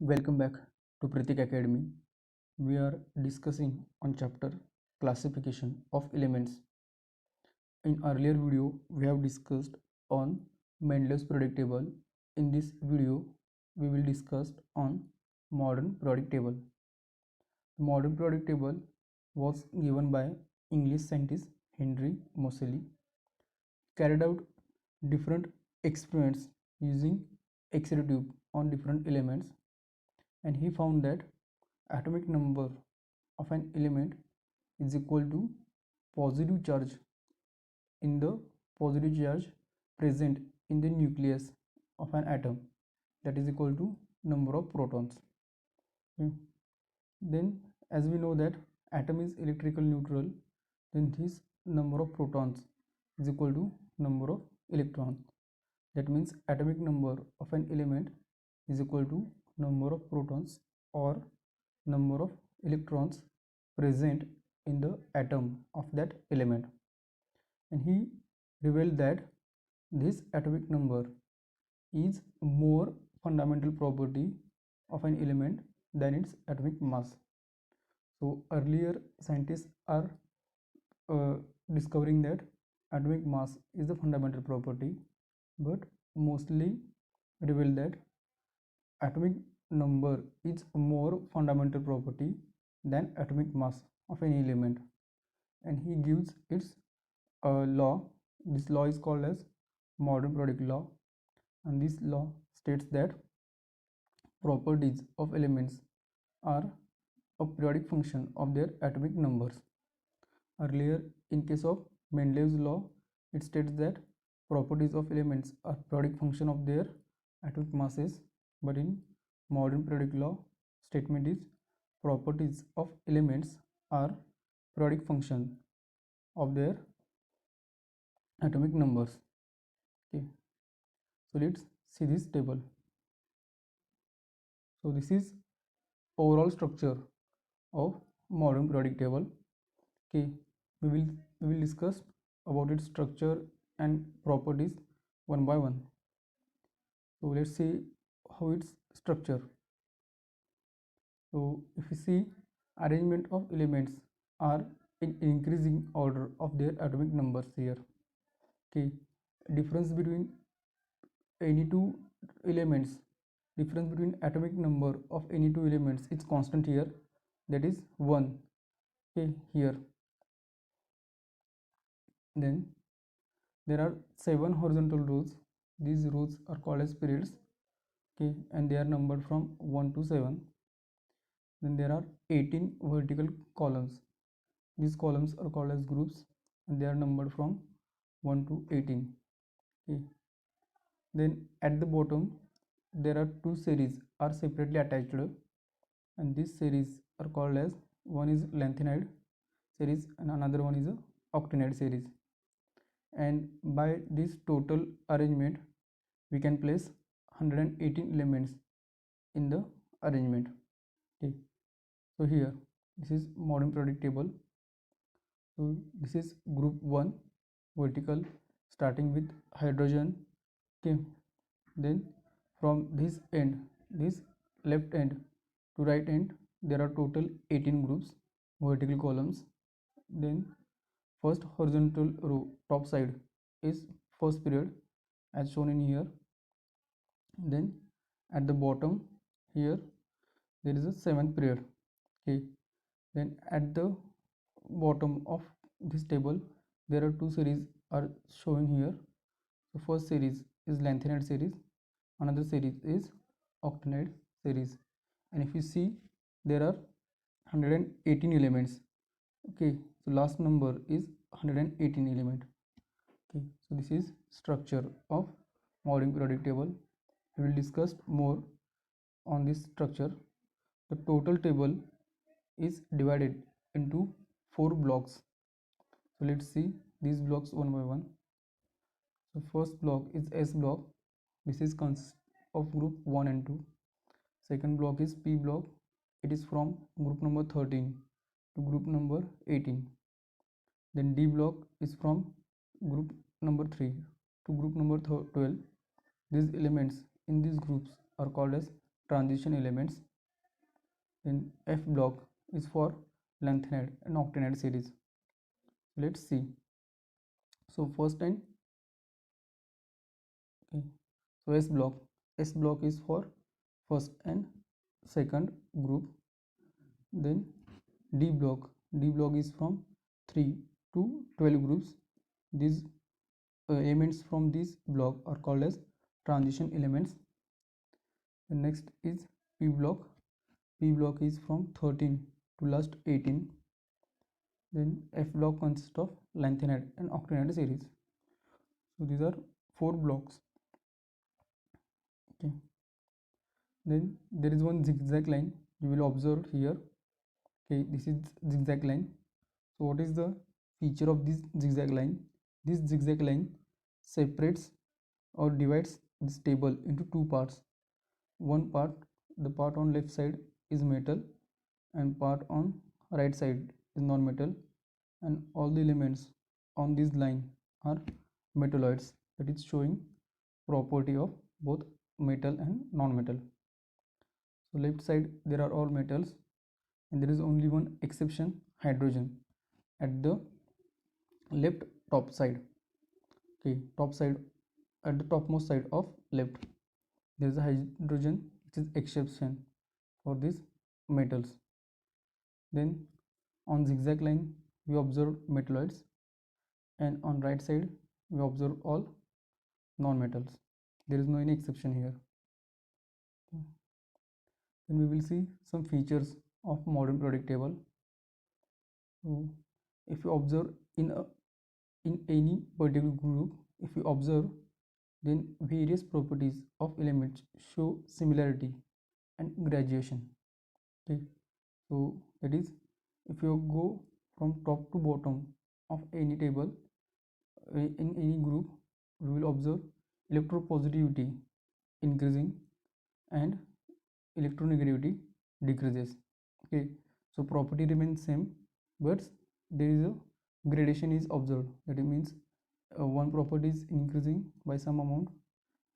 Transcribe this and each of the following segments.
Welcome back to Pritik Academy. We are discussing on chapter classification of elements. In earlier video, we have discussed on Mendel's periodic table. In this video, we will discuss on modern periodic table. The modern periodic table was given by English scientist Henry Moseley. Carried out different experiments using X-ray tube on different elements, and he found that atomic number of an element is equal to positive charge in the positive charge present in the nucleus of an atom, that is equal to number of protons. Okay. Then as we know that atom is electrical neutral, then this number of protons is equal to number of electrons. That means atomic number of an element is equal to number of protons or number of electrons present in the atom of that element. And he revealed that this atomic number is more fundamental property of an element than its atomic mass. So earlier scientists are uh, discovering that atomic mass is the fundamental property, but mostly reveal that atomic number is more fundamental property than atomic mass of any element, and he gives its law. This law is called as modern periodic law, and this law states that properties of elements are a periodic function of their atomic numbers. Earlier, in case of Mendel's law, it states that properties of elements are periodic function of their atomic masses, but in modern periodic law, statement is properties of elements are periodic function of their atomic numbers. Okay, so let's see this table. So this is overall structure of modern periodic table. Okay, we will discuss about its structure and properties one by one. So let's see how it's structure. So if you see, arrangement of elements are in increasing order of their atomic numbers here. Okay, difference between any two elements, difference between atomic number of any two elements is constant here, that is 1. Okay, here. Then there are 7 horizontal rows. These rows are called as periods. Okay, and they are numbered from 1 to 7. Then there are 18 vertical columns. These columns are called as groups, and they are numbered from 1 to 18. Okay. Then at the bottom there are two series are separately attached, and this series are called as, one is lanthanide series and another one is a octanide series. And by this total arrangement we can place 118 elements in the arrangement. Okay, so here this is modern periodic table. So this is group 1 vertical, starting with hydrogen. Okay, then from this end, this left end to right end, there are total 18 groups, vertical columns. Then first horizontal row top side is first period as shown in here. Then at the bottom here there is a seventh period. Okay, then at the bottom of this table there are two series are shown here. The first series is lanthanide series, another series is octanide series, and if you see there are 118 elements. Okay, so last number is 118 element. Okay, so this is structure of modern periodic table. We will discuss more on this structure. The total table is divided into 4 blocks. So let's see these blocks one by one. So first block is S block. This is consists of group 1 and 2. Second block is P block. It is from group number 13 to group number 18. Then D block is from group number 3 to group number 12. These elements in these groups are called as transition elements. Then F block is for lengthened and octanide series. Let's see. So first and okay. So S block is for first and second group. Then D block is from 3 to 12 groups. These elements from this block are called as transition elements. The next is P block. P block is from 13 to last 18. Then F block consists of lengthened and octanide series. So these are 4 blocks. Okay. Then there is one zigzag line you will observe here. Okay, this is zigzag line. So what is the feature of this zigzag line? This zigzag line separates or divides this table into two parts. One part, the part on left side is metal and part on right side is non-metal, and all the elements on this line are metalloids, that is showing property of both metal and non-metal. So left side there are all metals and there is only one exception, hydrogen, at the left top side. Okay, top side, at the topmost side of left there is a hydrogen which is exception for these metals. Then on zigzag line we observe metalloids, and on right side we observe all non-metals. There is no any exception here. Then we will see some features of modern periodic table. So if you observe in any particular group, if you observe, then various properties of elements show similarity and graduation. Okay, so that is, if you go from top to bottom of any table in any group, we will observe electropositivity increasing and electronegativity decreases. Okay, so property remains same, but there is a gradation is observed. That means one property is increasing by some amount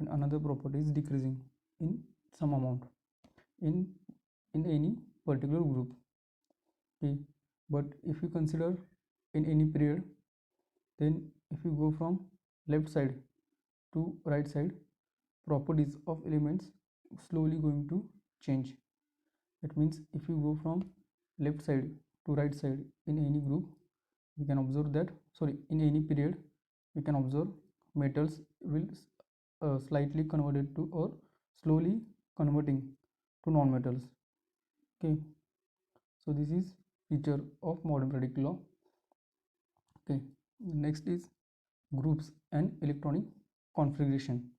and another property is decreasing in some amount in any particular group. Okay, but if you consider in any period, then if you go from left side to right side, properties of elements slowly going to change. That means if you go from left side to right side in any group, we can observe that, sorry, in any period we can observe metals will slightly converted to or slowly converting to non-metals. Okay, so this is feature of modern periodic law. Okay, next is groups and electronic configuration.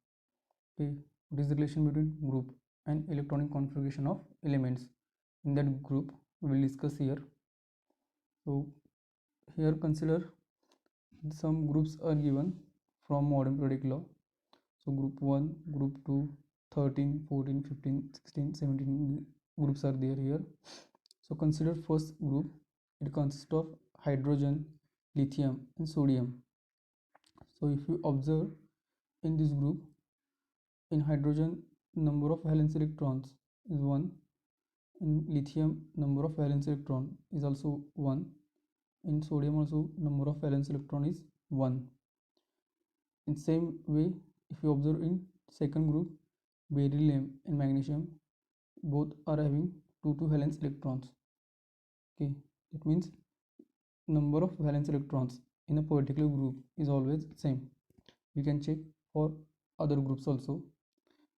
Okay, what is the relation between group and electronic configuration of elements in that group we will discuss here. So here consider some groups are given from modern periodic law. So group 1, group 2, 13, 14, 15, 16, 17 groups are there here. So consider first group. It consists of hydrogen, lithium and sodium. So if you observe in this group, in hydrogen number of valence electrons is 1, in lithium number of valence electron is also 1, in sodium also number of valence electron is 1. In same way, if you observe in second group, beryllium and magnesium both are having 2 valence electrons. Okay, it means number of valence electrons in a particular group is always same. We can check for other groups also.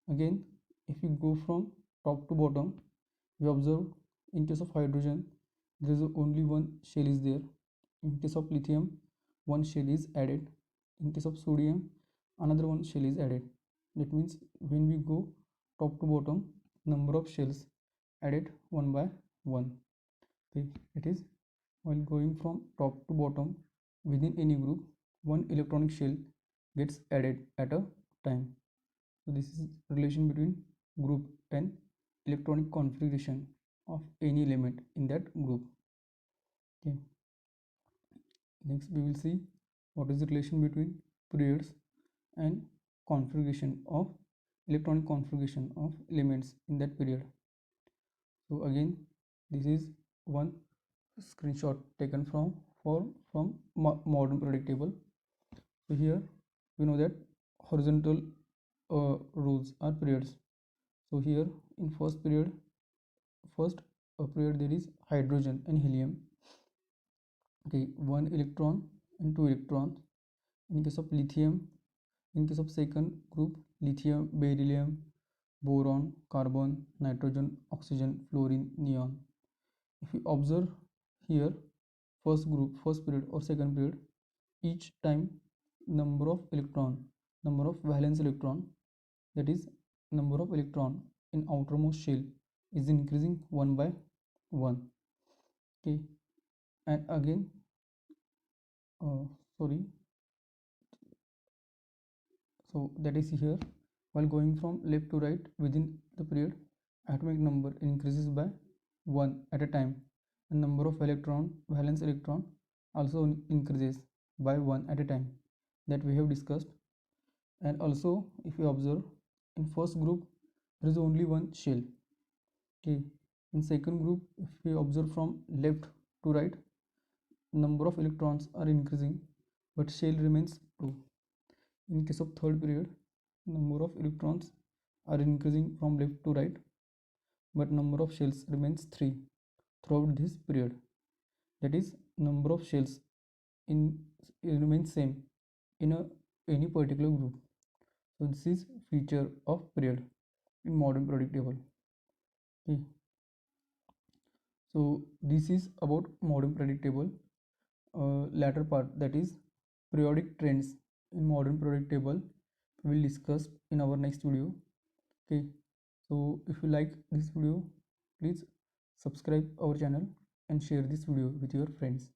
Again, if you go from top to bottom, we observe in case of hydrogen there is only one shell is there. In case of lithium, one shell is added. In case of sodium, another one shell is added. That means when we go top to bottom, number of shells added one by one. Okay, it is while going from top to bottom within any group, one electronic shell gets added at a time. So this is relation between group and electronic configuration of any element in that group. Okay, next we will see what is the relation between periods and configuration of electronic configuration of elements in that period. So again, this is one screenshot taken from modern periodic table. So here we know that horizontal rows are periods. So here in first period there is hydrogen and helium. Okay, one electron and two electrons. In case of lithium, in case of second group, lithium, beryllium, boron, carbon, nitrogen, oxygen, fluorine, neon. If you observe here, first group, first period or second period, each time number of electron, number of valence electron, that is number of electron in outermost shell is increasing one by one. Okay, and again, sorry, so that is here, while going from left to right within the period, atomic number increases by 1 at a time, and number of valence electron also increases by 1 at a time, that we have discussed. And also if you observe, in first group there is only one shell. Okay, in second group, if we observe from left to right, number of electrons are increasing but shell remains 2. In case of third period, number of electrons are increasing from left to right, but number of shells remains 3 throughout this period. That is, number of shells in remains same in any particular group. So this is feature of period in modern periodic table. Okay. So this is about modern periodic table. Latter part, that is periodic trends in modern periodic table, we will discuss in our next video. Okay, so if you like this video, please subscribe our channel and share this video with your friends.